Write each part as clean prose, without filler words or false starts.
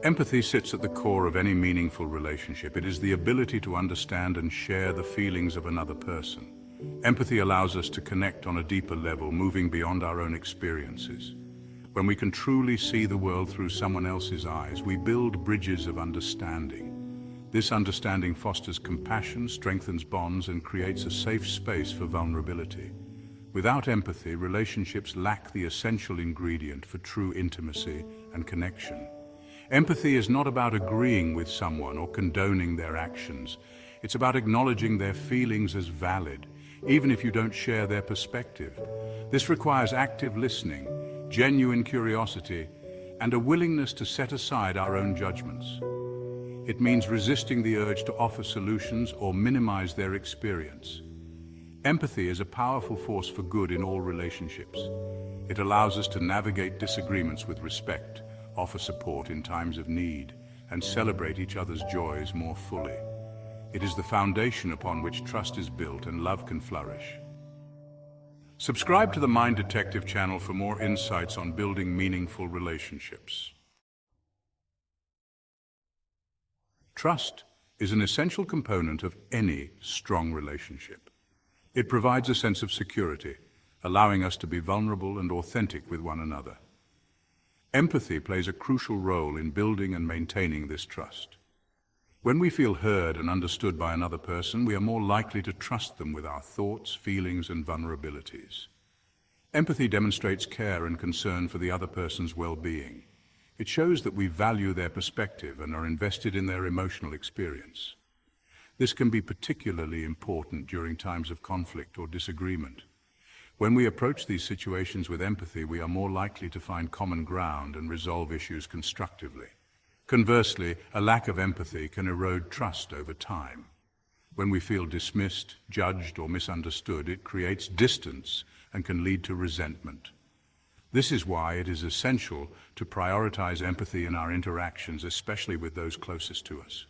Empathy sits at the core of any meaningful relationship. It is the ability to understand and share the feelings of another person. Empathy allows us to connect on a deeper level, moving beyond our own experiences. When we can truly see the world through someone else's eyes, we build bridges of understanding. This understanding fosters compassion, strengthens bonds, and creates a safe space for vulnerability. Without empathy, relationships lack the essential ingredient for true intimacy and connection. Empathy is not about agreeing with someone or condoning their actions. It's about acknowledging their feelings as valid, even if you don't share their perspective. This requires active listening, genuine curiosity, and a willingness to set aside our own judgments. It means resisting the urge to offer solutions or minimize their experience. Empathy is a powerful force for good in all relationships. It allows us to navigate disagreements with respect, offer support in times of need, and celebrate each other's joys more fully. It is the foundation upon which trust is built and love can flourish. Subscribe to the Mind Detective channel for more insights on building meaningful relationships. Trust is an essential component of any strong relationship. It provides a sense of security, allowing us to be vulnerable and authentic with one another. Empathy plays a crucial role in building and maintaining this trust. When we feel heard and understood by another person, we are more likely to trust them with our thoughts, feelings, and vulnerabilities. Empathy demonstrates care and concern for the other person's well-being. It shows that we value their perspective and are invested in their emotional experience. This can be particularly important during times of conflict or disagreement. When we approach these situations with empathy, we are more likely to find common ground and resolve issues constructively. Conversely, a lack of empathy can erode trust over time. When we feel dismissed, judged, or misunderstood, it creates distance and can lead to resentment. This is why it is essential to prioritize empathy in our interactions, especially with those closest to us.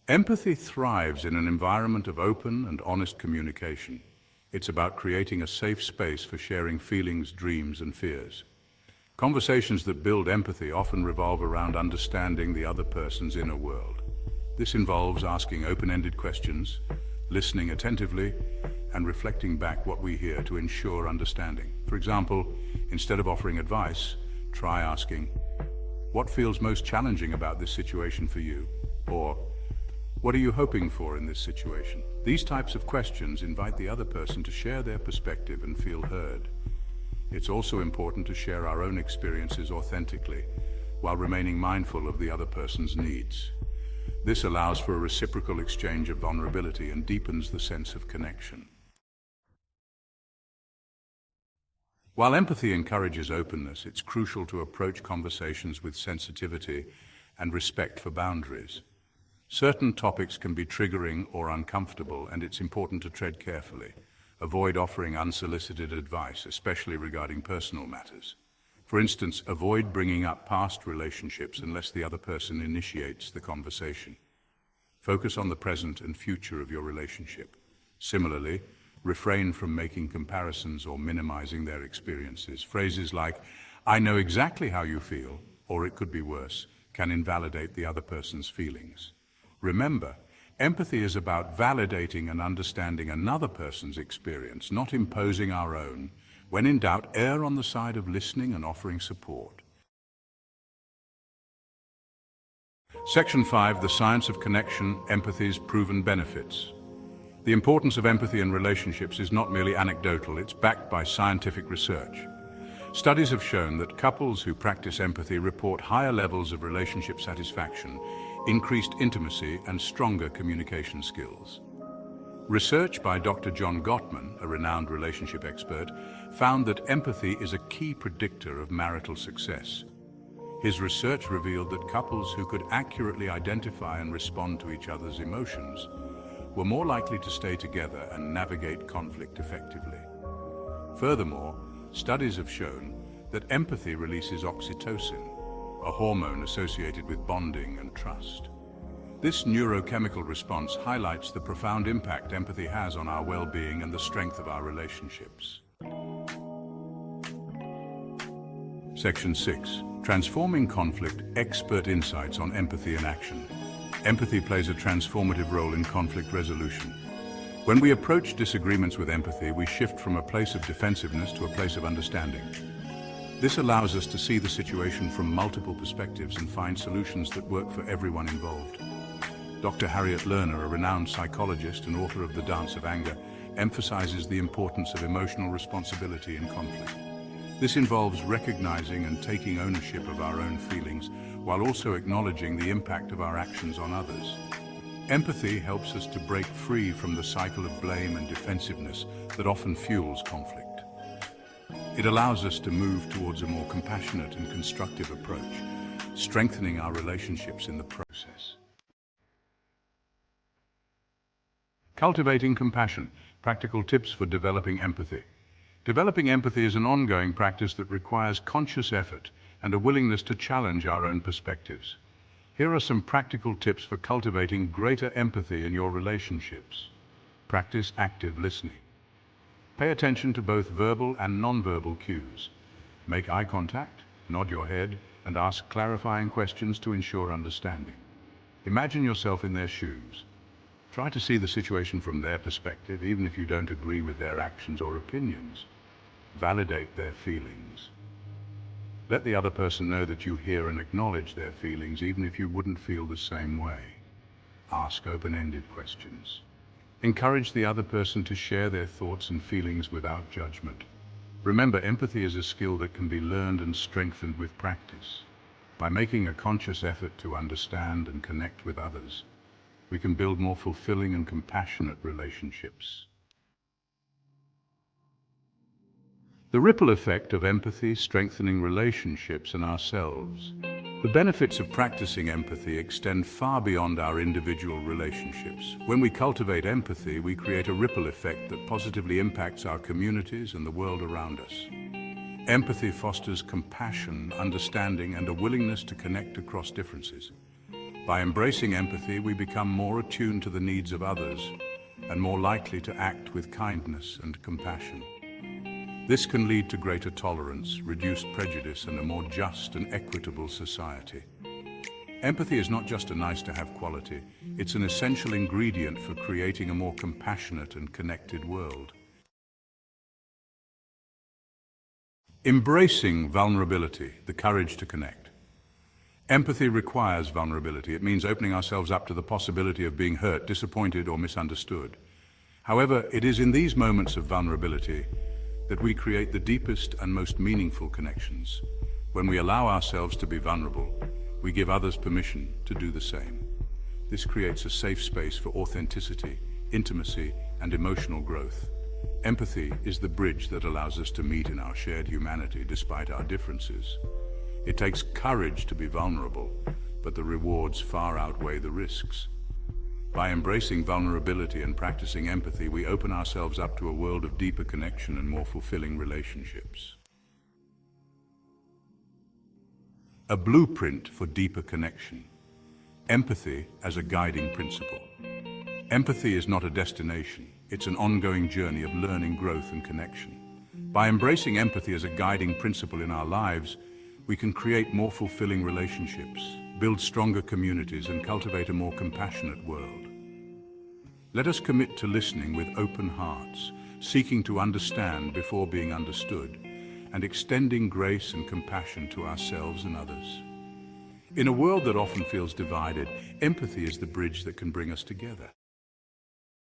Empathy thrives in an environment of open and honest communication. It's about creating a safe space for sharing feelings, dreams, and fears. Conversations that build empathy often revolve around understanding the other person's inner world. This involves asking open-ended questions, listening attentively, and reflecting back what we hear to ensure understanding. For example, instead of offering advice, try asking, "What feels most challenging about this situation for you?" Or, "What are you hoping for in this situation?" These types of questions invite the other person to share their perspective and feel heard. It's also important to share our own experiences authentically, while remaining mindful of the other person's needs. This allows for a reciprocal exchange of vulnerability and deepens the sense of connection. While empathy encourages openness, it's crucial to approach conversations with sensitivity and respect for boundaries. Certain topics can be triggering or uncomfortable, and it's important to tread carefully. Avoid offering unsolicited advice, especially regarding personal matters. For instance, avoid bringing up past relationships unless the other person initiates the conversation. Focus on the present and future of your relationship. Similarly, refrain from making comparisons or minimizing their experiences. Phrases like, "I know exactly how you feel," or "it could be worse," can invalidate the other person's feelings. Remember, empathy is about validating and understanding another person's experience, not imposing our own. When in doubt, err on the side of listening and offering support. Section 5, The Science of Connection, Empathy's Proven Benefits. The importance of empathy in relationships is not merely anecdotal, it's backed by scientific research. Studies have shown that couples who practice empathy report higher levels of relationship satisfaction, increased intimacy, and stronger communication skills. Research by Dr. John Gottman, a renowned relationship expert, found that empathy is a key predictor of marital success. His research revealed that couples who could accurately identify and respond to each other's emotions were more likely to stay together and navigate conflict effectively. Furthermore, studies have shown that empathy releases oxytocin, a hormone associated with bonding and trust. This neurochemical response highlights the profound impact empathy has on our well-being and the strength of our relationships. Section 6. Transforming conflict, expert insights on empathy and action. Empathy plays a transformative role in conflict resolution. When we approach disagreements with empathy, we shift from a place of defensiveness to a place of understanding. This allows us to see the situation from multiple perspectives and find solutions that work for everyone involved. Dr. Harriet Lerner, a renowned psychologist and author of The Dance of Anger, emphasizes the importance of emotional responsibility in conflict. This involves recognizing and taking ownership of our own feelings, while also acknowledging the impact of our actions on others. Empathy helps us to break free from the cycle of blame and defensiveness that often fuels conflict. It allows us to move towards a more compassionate and constructive approach, strengthening our relationships in the process. Cultivating compassion. Practical tips for developing empathy. Developing empathy is an ongoing practice that requires conscious effort and a willingness to challenge our own perspectives. Here are some practical tips for cultivating greater empathy in your relationships. Practice active listening. Pay attention to both verbal and nonverbal cues. Make eye contact, nod your head, and ask clarifying questions to ensure understanding. Imagine yourself in their shoes. Try to see the situation from their perspective, even if you don't agree with their actions or opinions. Validate their feelings. Let the other person know that you hear and acknowledge their feelings, even if you wouldn't feel the same way. Ask open-ended questions. Encourage the other person to share their thoughts and feelings without judgment. Remember, empathy is a skill that can be learned and strengthened with practice. By making a conscious effort to understand and connect with others, we can build more fulfilling and compassionate relationships. The ripple effect of empathy strengthening relationships and ourselves. The benefits of practicing empathy extend far beyond our individual relationships. When we cultivate empathy, we create a ripple effect that positively impacts our communities and the world around us. Empathy fosters compassion, understanding, and a willingness to connect across differences. By embracing empathy, we become more attuned to the needs of others and more likely to act with kindness and compassion. This can lead to greater tolerance, reduced prejudice, and a more just and equitable society. Empathy is not just a nice-to-have quality, it's an essential ingredient for creating a more compassionate and connected world. Embracing vulnerability, the courage to connect. Empathy requires vulnerability. It means opening ourselves up to the possibility of being hurt, disappointed, or misunderstood. However, it is in these moments of vulnerability that we create the deepest and most meaningful connections. When we allow ourselves to be vulnerable, we give others permission to do the same. This creates a safe space for authenticity, intimacy, and emotional growth. Empathy is the bridge that allows us to meet in our shared humanity despite our differences. It takes courage to be vulnerable, but the rewards far outweigh the risks. By embracing vulnerability and practicing empathy, we open ourselves up to a world of deeper connection and more fulfilling relationships. A blueprint for deeper connection. Empathy as a guiding principle. Empathy is not a destination, it's an ongoing journey of learning, growth, and connection. By embracing empathy as a guiding principle in our lives, we can create more fulfilling relationships, build stronger communities, and cultivate a more compassionate world. Let us commit to listening with open hearts, seeking to understand before being understood, and extending grace and compassion to ourselves and others. In a world that often feels divided, empathy is the bridge that can bring us together.